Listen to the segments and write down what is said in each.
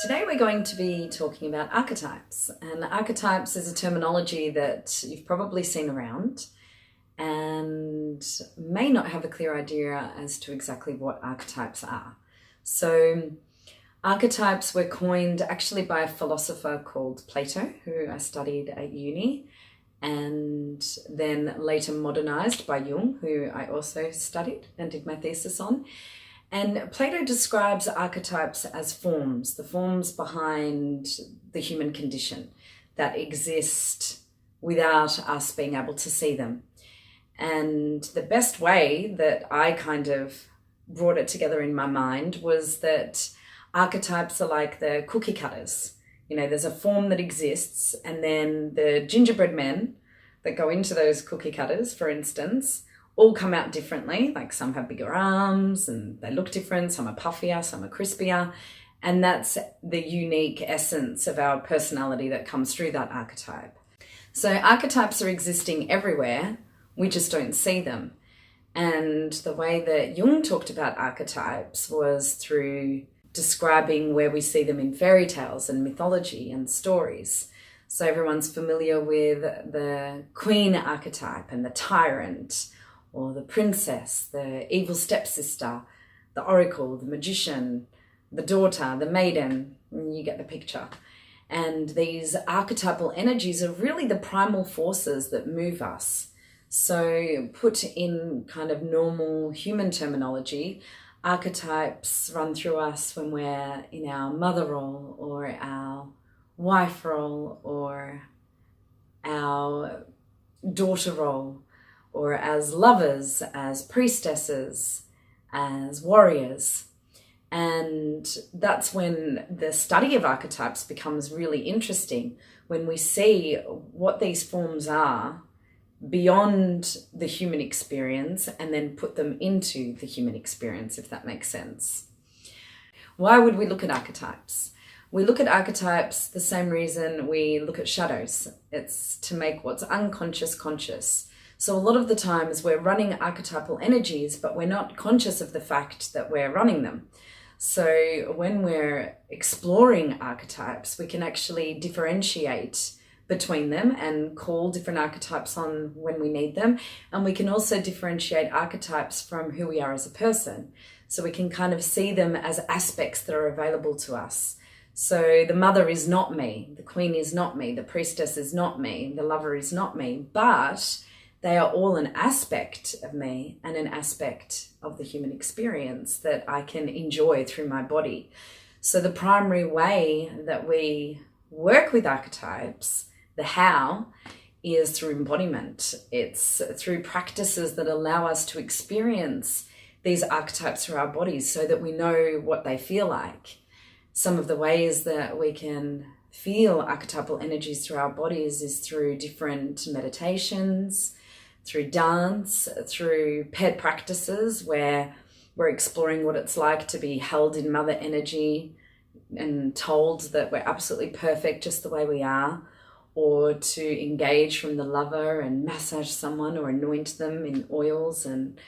Today we're going to be talking about archetypes, and archetypes is a terminology that you've probably seen around and may not have a clear idea as to exactly what archetypes are. So archetypes were coined actually by a philosopher called Plato, who I studied at uni, and then later modernized by Jung, who I also studied and did my thesis on. And Plato describes archetypes as forms, the forms behind the human condition that exist without us being able to see them. And the best way that I kind of brought it together in my mind was that archetypes are like the cookie cutters. You know, there's a form that exists, and then the gingerbread men that go into those cookie cutters, for instance, all come out differently. Like some have bigger arms and they look different, some are puffier, some are crispier. And that's the unique essence of our personality that comes through that archetype. So archetypes are existing everywhere, we just don't see them. And the way that Jung talked about archetypes was through describing where we see them in fairy tales and mythology and stories. So everyone's familiar with the queen archetype and the tyrant, or the princess, the evil stepsister, the oracle, the magician, the daughter, the maiden, you get the picture. And these archetypal energies are really the primal forces that move us. So put in kind of normal human terminology, archetypes run through us when we're in our mother role or our wife role or our daughter role, or as lovers, as priestesses, as warriors. And that's when the study of archetypes becomes really interesting, when we see what these forms are beyond the human experience and then put them into the human experience, if that makes sense. Why would we look at archetypes? We look at archetypes the same reason we look at shadows. It's to make what's unconscious conscious. So a lot of the times we're running archetypal energies, but we're not conscious of the fact that we're running them. So when we're exploring archetypes, we can actually differentiate between them and call different archetypes on when we need them. And we can also differentiate archetypes from who we are as a person. So we can kind of see them as aspects that are available to us. So the mother is not me, the queen is not me, the priestess is not me, the lover is not me, but they are all an aspect of me and an aspect of the human experience that I can enjoy through my body. So the primary way that we work with archetypes, the how, is through embodiment. It's through practices that allow us to experience these archetypes through our bodies so that we know what they feel like. Some of the ways that we can feel archetypal energies through our bodies is through different meditations, through dance, through paired practices where we're exploring what it's like to be held in mother energy and told that we're absolutely perfect just the way we are, or to engage from the lover and massage someone or anoint them in oils and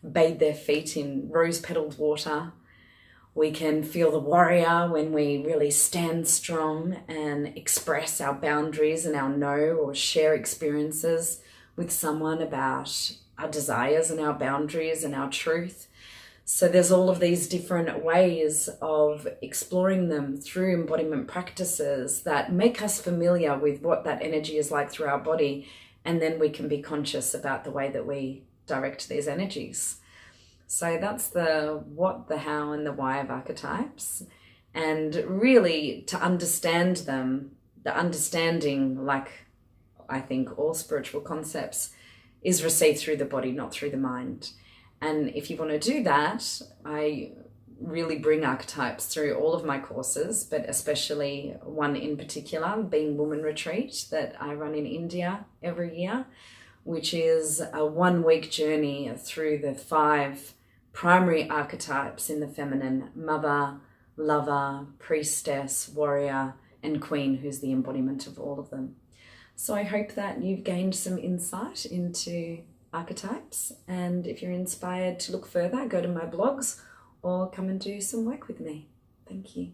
bathe their feet in rose-petaled water. We can feel the warrior when we really stand strong and express our boundaries and our no, or share experiences with someone about our desires and our boundaries and our truth. So there's all of these different ways of exploring them through embodiment practices that make us familiar with what that energy is like through our body, and then we can be conscious about the way that we direct these energies. So that's the what, the how, and the why of archetypes. And really, to understand them, the understanding, like I think all spiritual concepts, is received through the body, not through the mind. And if you want to do that, I really bring archetypes through all of my courses, but especially one in particular, Being Woman Retreat, that I run in India every year, which is a 1-week journey through the 5 primary archetypes in the feminine: mother, lover, priestess, warrior, and queen, who's the embodiment of all of them. So I hope that you've gained some insight into archetypes, and if you're inspired to look further, go to my blogs or come and do some work with me. Thank you.